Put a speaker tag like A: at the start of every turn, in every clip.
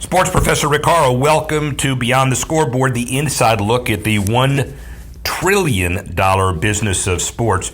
A: Sports Professor Rick Horrow, welcome to Beyond the Scoreboard, the inside look at the $1 trillion business of sports.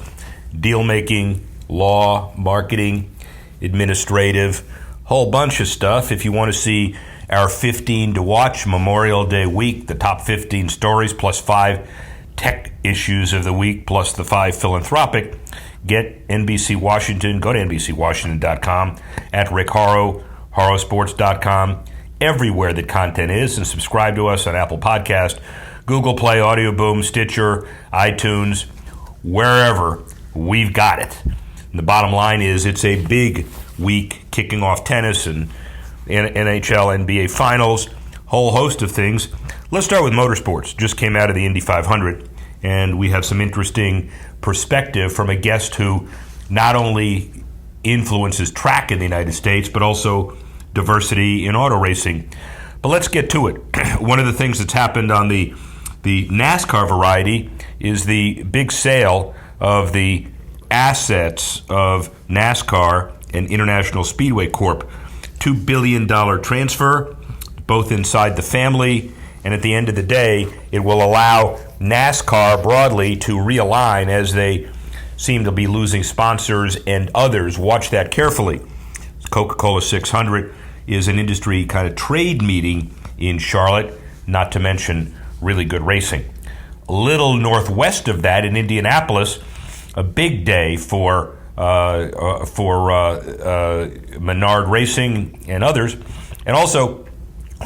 A: Deal-making, law, marketing, administrative, whole bunch of stuff. If you want to see our 15 to watch Memorial Day week, the top 15 stories, plus 5 tech issues of the week, plus the 5 philanthropic, get NBC Washington. Go to NBCWashington.com, at Rick Horrow, HorrowSports.com, everywhere that content is, and subscribe to us on Apple Podcast, Google Play, Audio Boom, Stitcher, iTunes, wherever. We've got it. And the bottom line is it's a big week kicking off tennis and NHL, NBA Finals, whole host of things. Let's start with motorsports. Just came out of the Indy 500, and we have some interesting perspective from a guest who not only influences track in the United States, but also diversity in auto racing. But let's get to it. One of the things that's happened on the NASCAR variety is the big sale of the assets of NASCAR and International Speedway Corp. $2 billion transfer, both inside the family, and at the end of the day, it will allow NASCAR broadly to realign as they seem to be losing sponsors and others. Watch that carefully. Coca-Cola 600 is an industry kind of trade meeting in Charlotte, not to mention really good racing. A little northwest of that in Indianapolis, a big day for Menard Racing and others, and also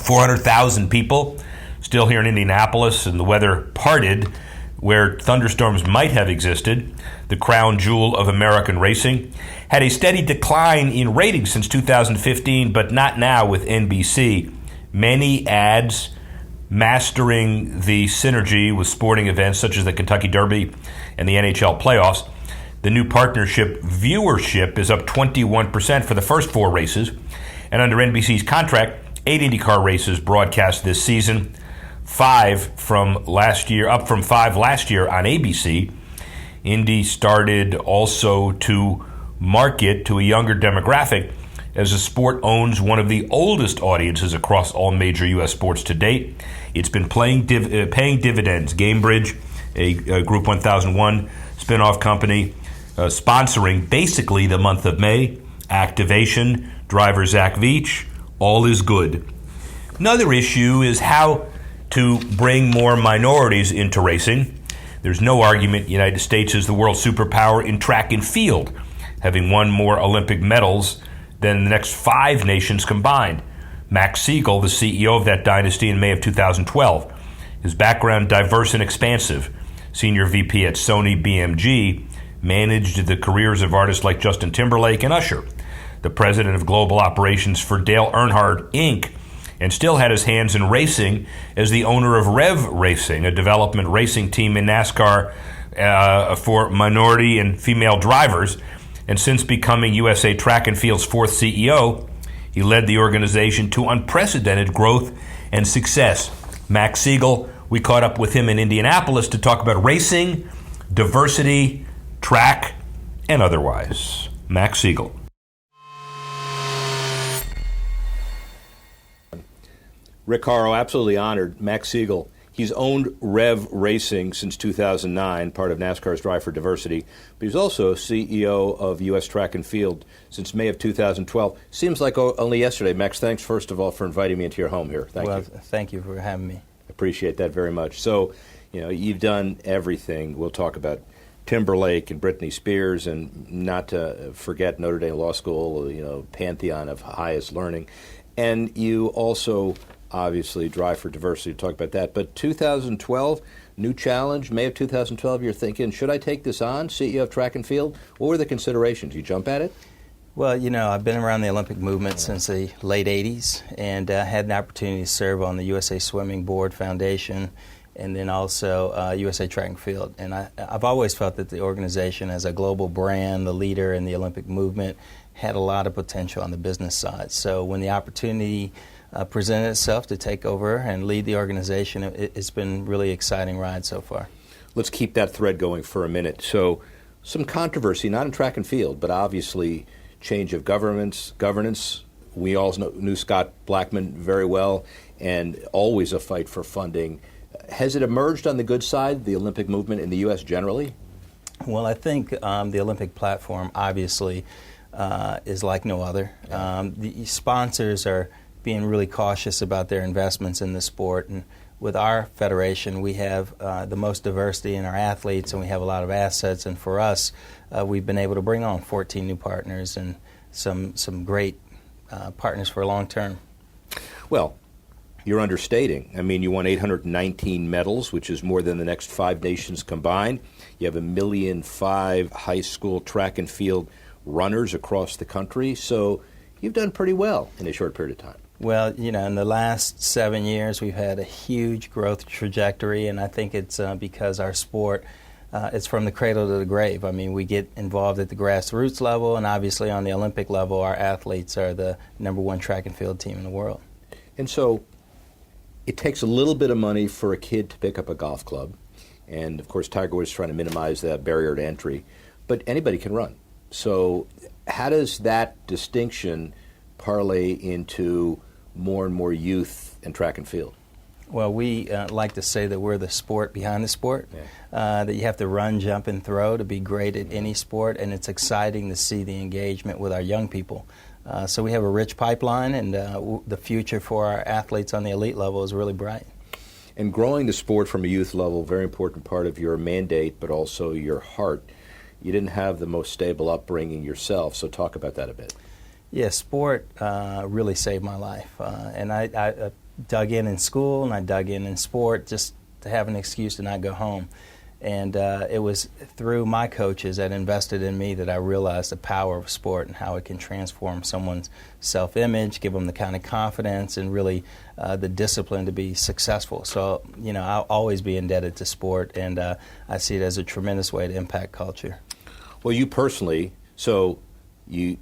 A: 400,000 people still here in Indianapolis, and the weather parted where thunderstorms might have existed. The crown jewel of American racing had a steady decline in ratings since 2015, but not now with NBC. Many ads mastering the synergy with sporting events such as the Kentucky Derby and the NHL playoffs. The new partnership viewership is up 21% for the first 4 races, and under NBC's contract, 8 IndyCar races broadcast this season, 5 from last year, up from 5 last year on ABC. Indy started also to market to a younger demographic, as the sport owns one of the oldest audiences across all major U.S. sports to date. It's been paying dividends. GameBridge, a Group 1001 spinoff company, sponsoring basically the month of May. Activation, driver Zach Veach, all is good. Another issue is how to bring more minorities into racing. There's no argument the United States is the world superpower in track and field, having won more Olympic medals than the next 5 nations combined. Max Siegel, the CEO of that dynasty in May of 2012. His background diverse and expansive. Senior VP at Sony BMG, managed the careers of artists like Justin Timberlake and Usher. The president of global operations for Dale Earnhardt Inc., and still had his hands in racing as the owner of Rev Racing, a development racing team in NASCAR for minority and female drivers. And since becoming USA Track and Field's 4th CEO, he led the organization to unprecedented growth and success. Max Siegel, we caught up with him in Indianapolis to talk about racing, diversity, track, and otherwise. Max Siegel. Rick Horrow, absolutely honored. Max Siegel, he's owned Rev Racing since 2009, part of NASCAR's Drive for Diversity, but he's also CEO of U.S. Track and Field since May of 2012. Seems like only yesterday. Max, thanks, first of all, for inviting me into your home here. Thank you.
B: Thank you for having me.
A: Appreciate that very much. So, you've done everything. We'll talk about Timberlake and Britney Spears, and not to forget Notre Dame Law School, pantheon of highest learning. And you also obviously Drive for Diversity, talk about that. But 2012, new challenge, May of 2012, you're thinking, should I take this on, CEO of Track and Field? What were the considerations? You jump at it?
B: Well, I've been around the Olympic movement since the late 80s, and had an opportunity to serve on the USA Swimming Board Foundation, and then also USA Track and Field. And I've always felt that the organization, as a global brand, the leader in the Olympic movement, had a lot of potential on the business side. So when the opportunity presented itself to take over and lead the organization, it's been really exciting ride so far.
A: Let's keep that thread going for a minute. So some controversy, not in track and field, but obviously change of governance
C: we all knew Scott Blackman very well, and always a fight for funding. Has it emerged on the good side, the Olympic movement in the U.S. generally?
B: Well, I think the Olympic platform obviously is like no other. The sponsors are being really cautious about their investments in the sport, and with our federation, we have the most diversity in our athletes, and we have a lot of assets. And for us, we've been able to bring on 14 new partners and some great partners for long term.
C: Well, you're understating. I mean, you won 819 medals, which is more than the next 5 nations combined. You have 1.5 million high school track and field runners across the country. So you've done pretty well in a short period of time.
B: Well, in the last 7 years, we've had a huge growth trajectory, and I think it's because our sport, it's from the cradle to the grave. I mean, we get involved at the grassroots level, and obviously on the Olympic level, our athletes are the #1 track and field team in the world.
C: And so it takes a little bit of money for a kid to pick up a golf club, and of course Tiger Woods is trying to minimize that barrier to entry, but anybody can run. So how does that distinction parlay into more and more youth in track and field?
B: Well, we like to say that we're the sport behind the sport, that you have to run, jump, and throw to be great at any sport, and it's exciting to see the engagement with our young people. So we have a rich pipeline, and the future for our athletes on the elite level is really bright.
C: And growing the sport from a youth level, very important part of your mandate, but also your heart. You didn't have the most stable upbringing yourself, so talk about that a bit.
B: Yeah, sport really saved my life. And I dug in school, and I dug in sport just to have an excuse to not go home. And it was through my coaches that invested in me that I realized the power of sport and how it can transform someone's self-image, give them the kind of confidence and really the discipline to be successful. So, I'll always be indebted to sport, and I see it as a tremendous way to impact culture.
C: Well, you personally, so you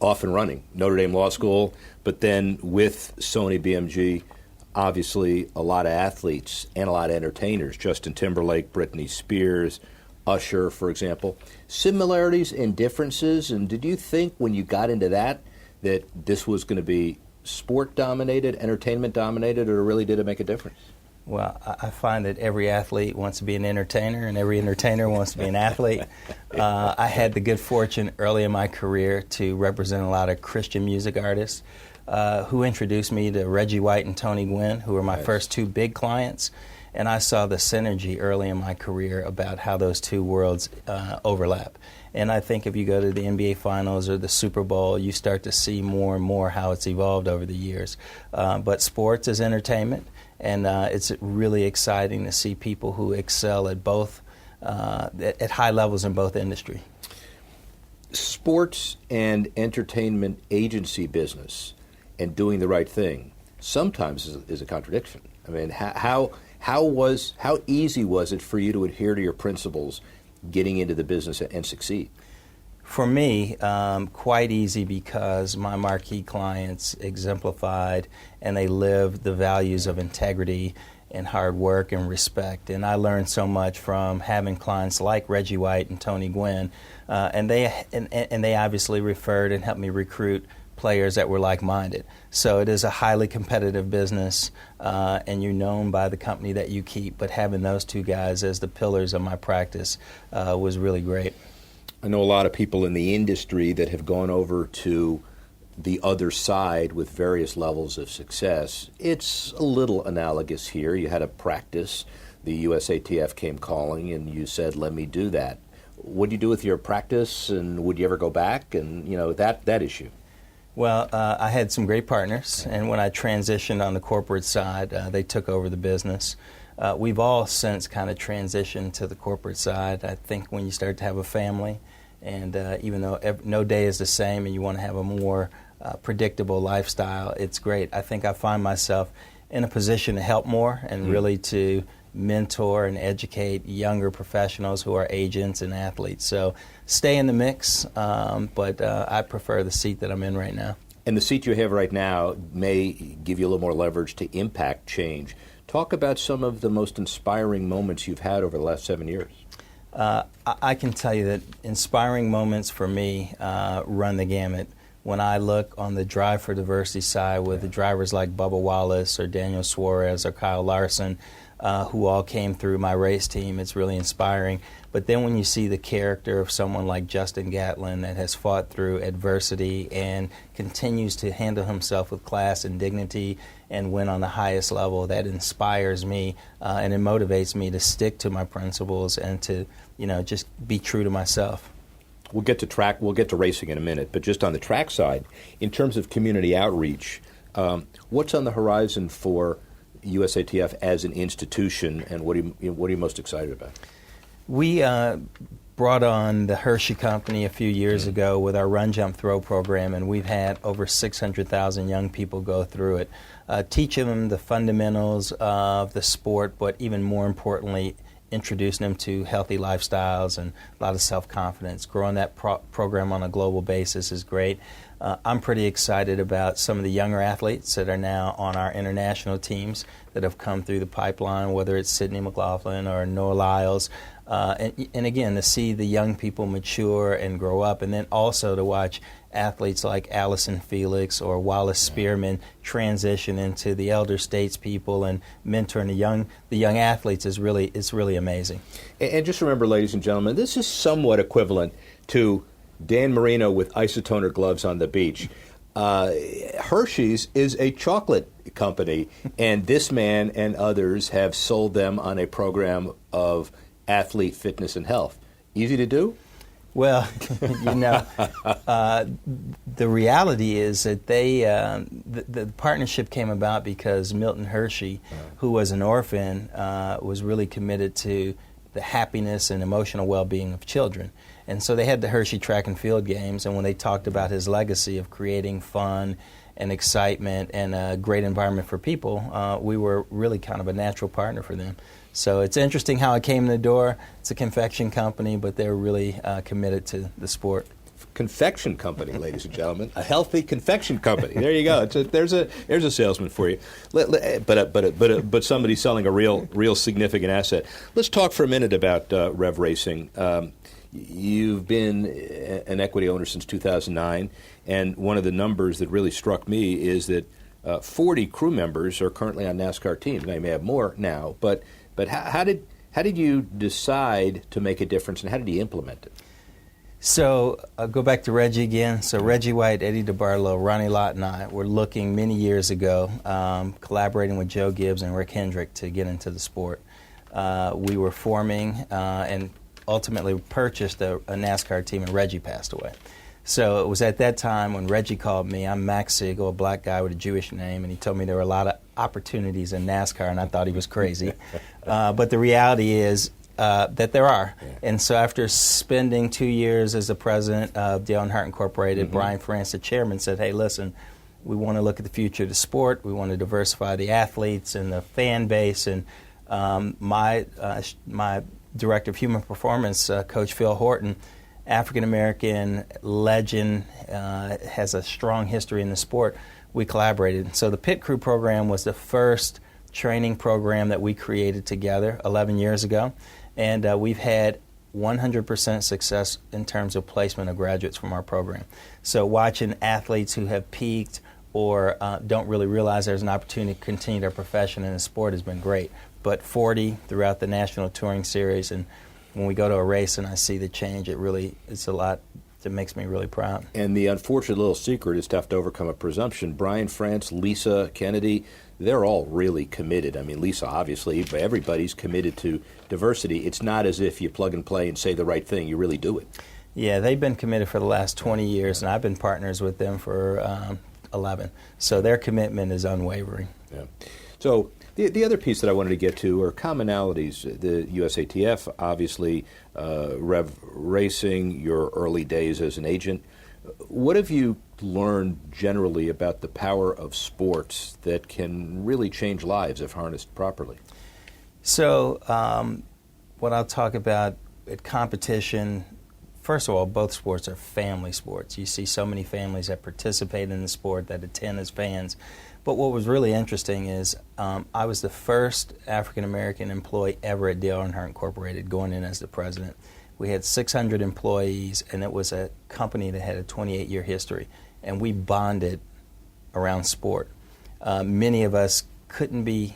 C: often running, Notre Dame Law School, but then with Sony BMG, obviously a lot of athletes and a lot of entertainers, Justin Timberlake, Britney Spears, Usher, for example. Similarities and differences, and did you think when you got into that this was going to be sport-dominated, entertainment-dominated, or really did it make a difference?
B: Well, I find that every athlete wants to be an entertainer, and every entertainer wants to be an athlete. I had the good fortune early in my career to represent a lot of Christian music artists who introduced me to Reggie White and Tony Gwynn, who were my first 2 big clients. And I saw the synergy early in my career about how those 2 worlds overlap. And I think if you go to the NBA Finals or the Super Bowl, you start to see more and more how it's evolved over the years. But sports is entertainment. And it's really exciting to see people who excel at both, at high levels in both industry.
C: Sports and entertainment agency business and doing the right thing sometimes is a contradiction. I mean, how easy was it for you to adhere to your principles getting into the business and succeed?
B: For me, quite easy because my marquee clients exemplified and they lived the values of integrity and hard work and respect. And I learned so much from having clients like Reggie White and Tony Gwynn, and they obviously referred and helped me recruit players that were like-minded. So it is a highly competitive business, and you're known by the company that you keep. But having those 2 guys as the pillars of my practice was really great.
C: I know a lot of people in the industry that have gone over to the other side with various levels of success. It's a little analogous here. You had a practice. The USATF came calling, and you said, let me do that. What do you do with your practice, and would you ever go back? And, that issue.
B: Well, I had some great partners, and when I transitioned on the corporate side, they took over the business. We've all since kind of transitioned to the corporate side. I think when you start to have a family, and even though no day is the same and you want to have a more predictable lifestyle, it's great. I think I find myself in a position to help more and really to mentor and educate younger professionals who are agents and athletes. So stay in the mix, but I prefer the seat that I'm in right now.
C: And the seat you have right now may give you a little more leverage to impact change. Talk about some of the most inspiring moments you've had over the last 7 years.
B: I can tell you that inspiring moments for me run the gamut when I look on the Drive for Diversity side with the drivers like Bubba Wallace or Daniel Suarez or Kyle Larson, who all came through my race team, it's really inspiring. But then when you see the character of someone like Justin Gatlin that has fought through adversity and continues to handle himself with class and dignity and win on the highest level, that inspires me and it motivates me to stick to my principles and to, just be true to myself.
C: We'll get to racing in a minute, but just on the track side, in terms of community outreach, what's on the horizon for USATF as an institution, and what are you most excited about?
B: We brought on the Hershey Company a few years ago with our Run, Jump, Throw program, and we've had over 600,000 young people go through it, teaching them the fundamentals of the sport, but even more importantly, introducing them to healthy lifestyles and a lot of self-confidence. Growing that program on a global basis is great. I'm pretty excited about some of the younger athletes that are now on our international teams that have come through the pipeline, whether it's Sydney McLaughlin or Noah Lyles. And again, to see the young people mature and grow up, and then also to watch athletes like Allison Felix or Wallace Spearman transition into the elder statespeople and mentoring the young athletes is really amazing.
C: And just remember, ladies and gentlemen, this is somewhat equivalent to Dan Marino with isotoner gloves on the beach. Hershey's is a chocolate company, and this man and others have sold them on a program of athlete fitness and health. Easy to do?
B: Well, the reality is that the partnership came about because Milton Hershey, who was an orphan, was really committed to the happiness and emotional well-being of children. And so they had the Hershey Track and Field Games, and when they talked about his legacy of creating fun and excitement and a great environment for people, we were really kind of a natural partner for them. So it's interesting how it came in the door. It's a confection company, but they're really committed to the sport.
C: Confection company, ladies and gentlemen, a healthy confection company. There you go. There's a salesman for you. But somebody selling a real significant asset. Let's talk for a minute about Rev Racing. You've been an equity owner since 2009, and one of the numbers that really struck me is that 40 crew members are currently on NASCAR teams. Now, you may have more now, but how did you decide to make a difference, and how did you implement it?
B: So I'll go back to Reggie again. So Reggie White, Eddie DeBartolo, Ronnie Lott, and I were looking many years ago, collaborating with Joe Gibbs and Rick Hendrick to get into the sport. We were forming and ultimately purchased a NASCAR team, and Reggie passed away. So it was at that time when Reggie called me. I'm Max Siegel, a black guy with a Jewish name, and he told me there were a lot of opportunities in NASCAR, and I thought he was crazy. But the reality is that there are. Yeah. And so after spending 2 years as the president of Dale Earnhardt Incorporated, Brian France, the chairman, said, hey, listen, we want to look at the future of the sport. We want to diversify the athletes and the fan base. And my director of human performance, Coach Phil Horton, African-American legend, has a strong history in the sport. We collaborated. So the Pit Crew program was the first training program that we created together 11 years ago. And we've had 100% success in terms of placement of graduates from our program. So watching athletes who have peaked or don't really realize there's an opportunity to continue their profession in the sport has been great. But 40 throughout the National Touring Series, and when we go to a race and I see the change, it's a lot that makes me really proud.
C: And the unfortunate little secret is to have to overcome a presumption. Brian France, Lisa Kennedy, they're all really committed. I mean, Lisa, obviously, but everybody's committed to diversity. It's not as if you plug and play and say the right thing. You really do it.
B: Yeah, they've been committed for the last 20 years, and I've been partners with them for 11. So their commitment is unwavering.
C: Yeah. So the other piece that I wanted to get to are commonalities. The USATF, obviously, Rev Racing, your early days as an agent. What have you learned generally about the power of sports that can really change lives if harnessed properly?
B: So what I'll talk about at competition, first of all, both sports are family sports. You see so many families that participate in the sport, that attend as fans. But what was really interesting is I was the first African-American employee ever at Dale Earnhardt Incorporated going in as the president. We had 600 employees, and it was a company that had a 28-year history. and we bonded around sport. Many of us couldn't be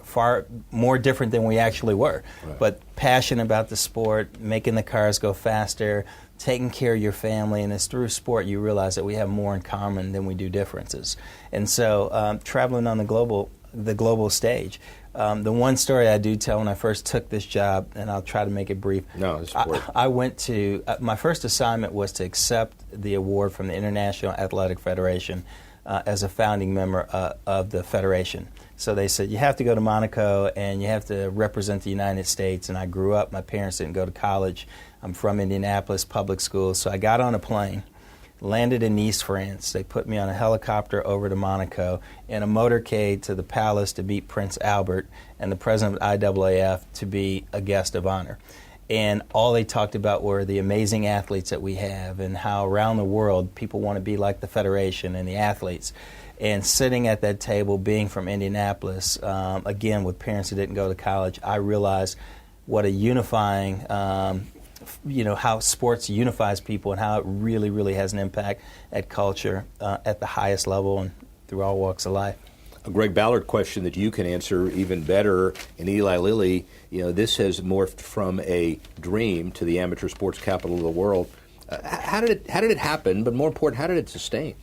B: far more different than we actually were.
C: Right.
B: But passionate about the sport, making the cars go faster, taking care of your family, and it's through sport you realize that we have more in common than we do differences. And so traveling on the global stage. The one story I do tell when I first took this job, and I'll try to make it brief.
C: No, it's important.
B: I went to, my first assignment was to accept the award from the International Athletic Federation as a founding member of the federation. So they said, you have to go to Monaco and you have to represent the United States. And I grew up, my parents didn't go to college. I'm from Indianapolis public schools. So I got on a plane, landed in Nice, France. They put me on a helicopter over to Monaco in a motorcade to the palace to meet Prince Albert and the president of IAAF to be a guest of honor. And all they talked about were the amazing athletes that we have and how around the world people want to be like the federation and the athletes. And sitting at that table, being from Indianapolis, again, with parents who didn't go to college, I realized what a unifying, how sports unifies people and how it really, really has an impact at culture at the highest level and through all walks of life.
C: A Greg Ballard question that you can answer even better, and Eli Lilly, this has morphed from a dream to the amateur sports capital of the world. How did it happen, but more important, how did it sustain?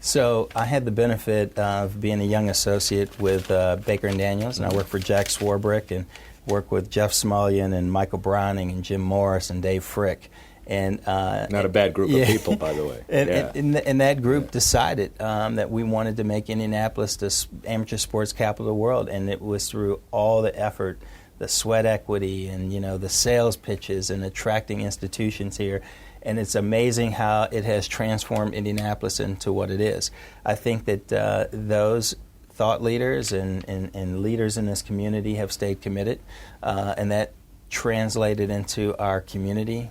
B: So I had the benefit of being a young associate with Baker & Daniels, and I worked for Jack Swarbrick and worked with Jeff Smulyan and Michael Browning and Jim Morris and Dave Frick. And
C: not a bad group of people, by the way.
B: And that group decided that we wanted to make Indianapolis the amateur sports capital of the world, and it was through all the effort, the sweat equity, and the sales pitches and attracting institutions here. And it's amazing how it has transformed Indianapolis into what it is. I think that those thought leaders and leaders in this community have stayed committed, and that translated into our community.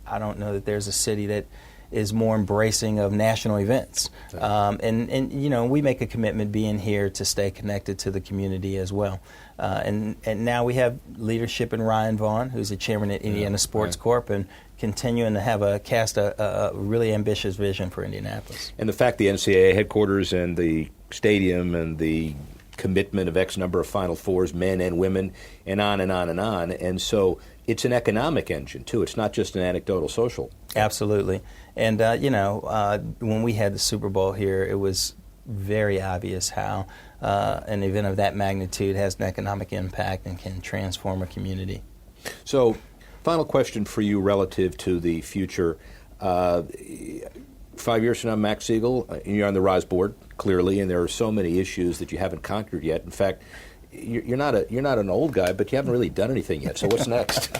B: I don't know that there's a city that is more embracing of national events. And we make a commitment being here to stay connected to the community as well. And now we have leadership in Ryan Vaughn, who's the chairman at Indiana Sports Corp, and continuing to have a really ambitious vision for Indianapolis.
C: And the fact the NCAA headquarters and the stadium and the commitment of X number of Final Fours, men and women, and on and on and on. And so it's an economic engine, too. It's not just an anecdotal social.
B: Absolutely. And, when we had the Super Bowl here, it was very obvious how an event of that magnitude has an economic impact and can transform a community.
C: So, final question for you relative to the future. 5 years from now, Max Siegel, you're on the RISE board, clearly, and there are so many issues that you haven't conquered yet. In fact, you're not an old guy, but you haven't really done anything yet. So what's next?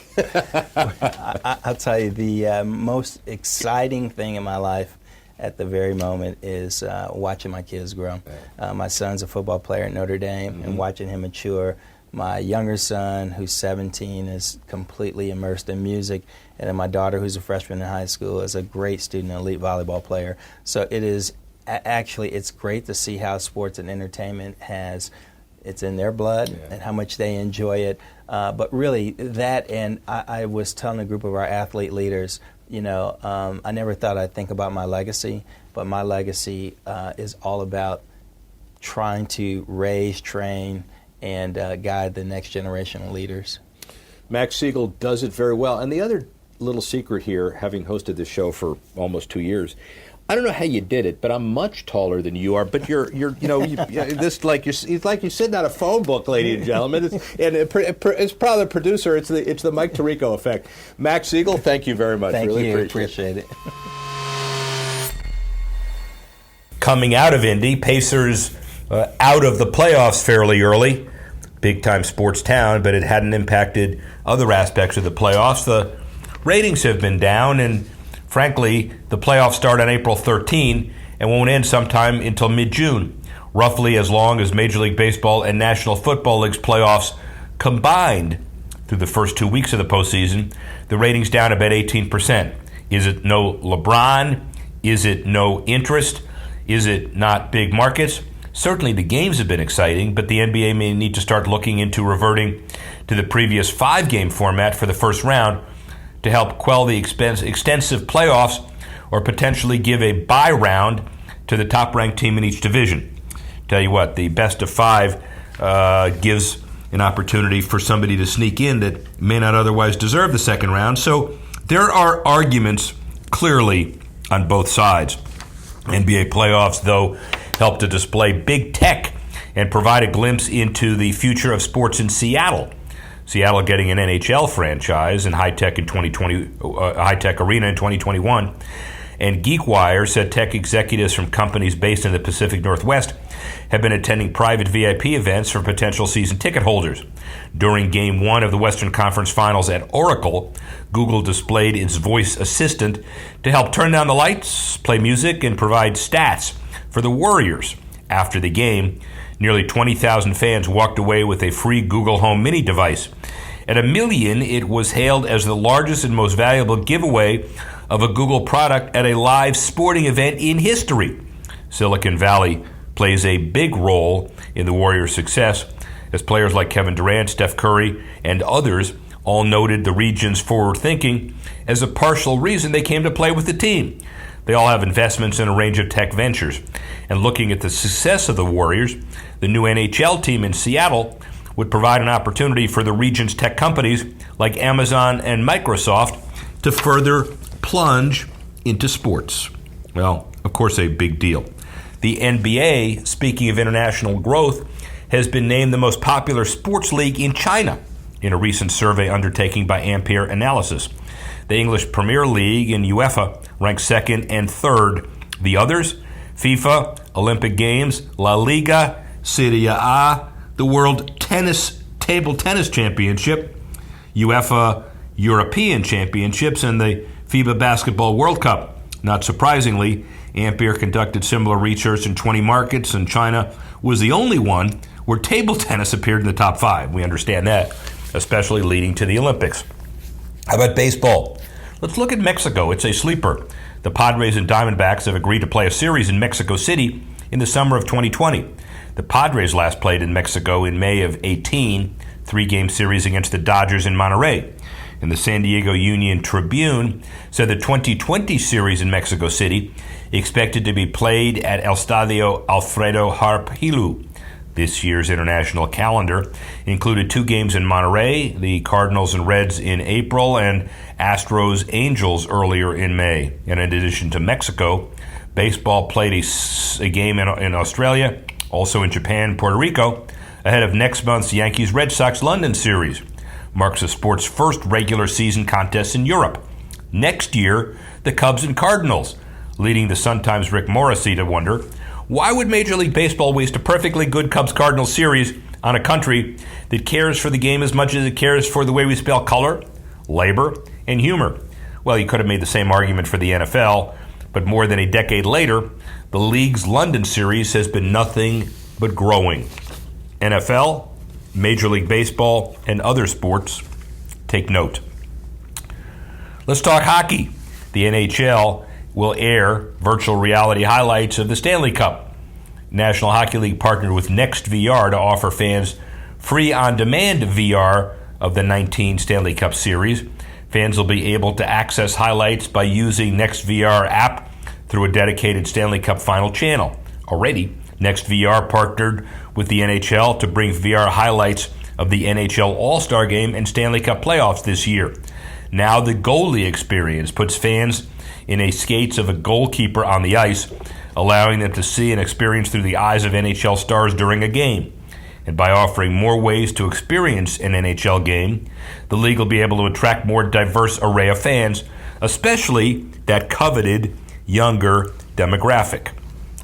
B: I'll tell you, the most exciting thing in my life at the very moment is watching my kids grow. My son's a football player at Notre Dame, and watching him mature. My younger son, who's 17, is completely immersed in music. And then my daughter, who's a freshman in high school, is a great student, an elite volleyball player. So it is actually, it's great to see how sports and entertainment it's in their blood and how much they enjoy it. But really, that, and I was telling a group of our athlete leaders, I never thought I'd think about my legacy, but my legacy is all about trying to raise, train, and guide the next generation of leaders.
C: Max Siegel does it very well. And the other little secret here, having hosted this show for almost 2 years, I don't know how you did it, but I'm much taller than you are. But it's like you're sitting on a phone book, ladies and gentlemen. It's probably the producer. It's the Mike Tirico effect. Max Siegel, thank you very much.
B: Thank
C: really
B: you.
C: Appreciate it.
A: Coming out of Indy, Pacers out of the playoffs fairly early. Big-time sports town, but it hadn't impacted other aspects of the playoffs. The ratings have been down, and frankly, the playoffs start on April 13 and won't end sometime until mid-June, roughly as long as Major League Baseball and National Football League's playoffs combined through the first 2 weeks of the postseason. The ratings down about 18%. Is it no LeBron? Is it no interest? Is it not big markets? Certainly the games have been exciting, but the NBA may need to start looking into reverting to the previous 5-game format for the first round to help quell the extensive playoffs or potentially give a bye round to the top-ranked team in each division. Tell you what, the best of 5 gives an opportunity for somebody to sneak in that may not otherwise deserve the second round. So there are arguments clearly on both sides. NBA playoffs, though, help to display big tech and provide a glimpse into the future of sports in Seattle. Seattle getting an NHL franchise in high-tech arena in 2021. And GeekWire said tech executives from companies based in the Pacific Northwest have been attending private VIP events for potential season ticket holders. During Game 1 of the Western Conference Finals at Oracle, Google displayed its voice assistant to help turn down the lights, play music, and provide stats for the Warriors. After the game, nearly 20,000 fans walked away with a free Google Home Mini device. At $1 million, it was hailed as the largest and most valuable giveaway of a Google product at a live sporting event in history. Silicon Valley plays a big role in the Warriors' success, as players like Kevin Durant, Steph Curry, and others all noted the region's forward thinking as a partial reason they came to play with the team. They all have investments in a range of tech ventures. And looking at the success of the Warriors, the new NHL team in Seattle would provide an opportunity for the region's tech companies like Amazon and Microsoft to further plunge into sports. Well, of course, a big deal. The NBA, speaking of international growth, has been named the most popular sports league in China in a recent survey undertaken by Ampere Analysis. The English Premier League and UEFA rank second and third. The others, FIFA, Olympic Games, La Liga, Serie A, the World Table Tennis Championship, UEFA European Championships, and the FIBA Basketball World Cup. Not surprisingly, Ampere conducted similar research in 20 markets, and China was the only one where table tennis appeared in the top 5. We understand that, especially leading to the Olympics. How about baseball? Let's look at Mexico. It's a sleeper. The Padres and Diamondbacks have agreed to play a series in Mexico City in the summer of 2020. The Padres last played in Mexico in May of 2018, 3-game series against the Dodgers in Monterrey. And the San Diego Union Tribune said the 2020 series in Mexico City expected to be played at El Estadio Alfredo Harp Hilu. This year's international calendar included 2 games in Monterrey, the Cardinals and Reds in April, and Astros Angels earlier in May. And in addition to Mexico, baseball played a game in Australia, also in Japan, Puerto Rico, ahead of next month's Yankees Red Sox London series. Marks the sport's first regular season contest in Europe. Next year, the Cubs and Cardinals, leading the Sun-Times' Rick Morrissey to wonder, why would Major League Baseball waste a perfectly good Cubs-Cardinals series on a country that cares for the game as much as it cares for the way we spell color, labor, and humor? Well, you could have made the same argument for the NFL, but more than a decade later, the league's London series has been nothing but growing. NFL, Major League Baseball, and other sports, take note. Let's talk hockey. The NHL will air virtual reality highlights of the Stanley Cup. National Hockey League partnered with NextVR to offer fans free on-demand VR of the 19 Stanley Cup Series. Fans will be able to access highlights by using NextVR app through a dedicated Stanley Cup Final channel. Already, NextVR partnered with the NHL to bring VR highlights of the NHL All-Star Game and Stanley Cup playoffs this year. Now the goalie experience puts fans in the skates of a goalkeeper on the ice, allowing them to see and experience through the eyes of NHL stars during a game. And by offering more ways to experience an NHL game, the league will be able to attract more diverse array of fans, especially that coveted younger demographic.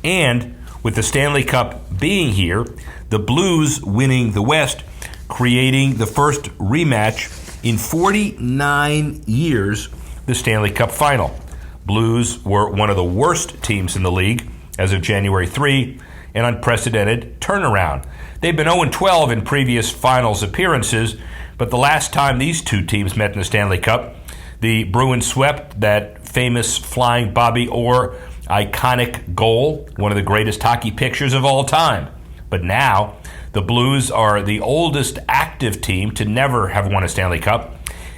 A: And with the Stanley Cup being here, the Blues winning the West, creating the first rematch in 49 years, the Stanley Cup Final. Blues were one of the worst teams in the league as of January 3, an unprecedented turnaround. They've been 0-12 in previous finals appearances, but the last time these two teams met in the Stanley Cup, the Bruins swept that famous flying Bobby Orr iconic goal, one of the greatest hockey pictures of all time. But now, the Blues are the oldest active team to never have won a Stanley Cup,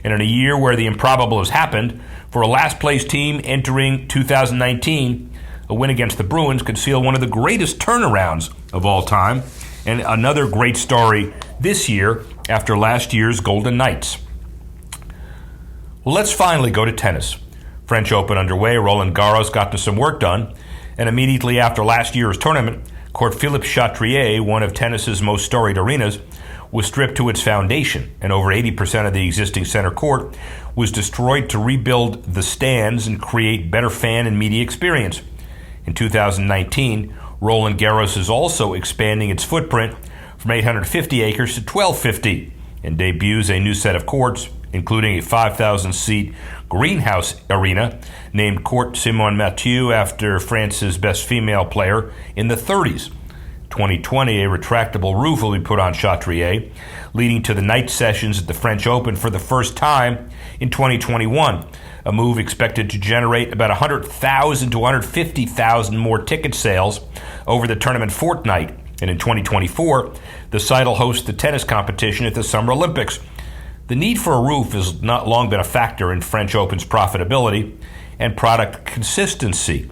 A: And in a year where the improbable has happened, for a last-place team entering 2019, a win against the Bruins could seal one of the greatest turnarounds of all time, and another great story this year after last year's Golden Knights. Well, let's finally go to tennis. French Open underway, Roland Garros got to some work done, and immediately after last year's tournament, Court Philippe Chatrier, one of tennis's most storied arenas, was stripped to its foundation, and over 80% of the existing center court was destroyed to rebuild the stands and create better fan and media experience. In 2019, Roland Garros is also expanding its footprint from 850 acres to 1,250 and debuts a new set of courts, including a 5,000-seat greenhouse arena named Court Simone Mathieu after France's best female player in the 30s. 2020, a retractable roof will be put on Chatrier, leading to the night sessions at the French Open for the first time in 2021, a move expected to generate about 100,000 to 150,000 more ticket sales over the tournament fortnight. And in 2024, the site will host the tennis competition at the Summer Olympics. The need for a roof has not long been a factor in French Open's profitability and product consistency.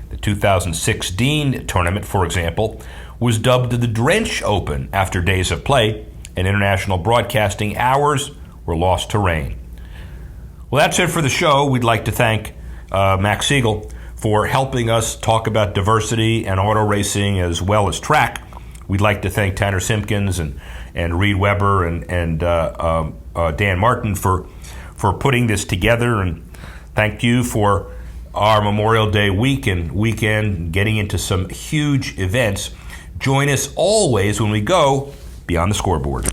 A: The 2016 tournament, for example, was dubbed the Drench Open after days of play, and international broadcasting hours were lost to rain. Well, that's it for the show. We'd like to thank Max Siegel for helping us talk about diversity and auto racing as well as track. We'd like to thank Tanner Simpkins and Reed Weber and Dan Martin for putting this together, and thank you for our Memorial Day week and weekend, getting into some huge events. Join us always when we go Beyond the Scoreboard.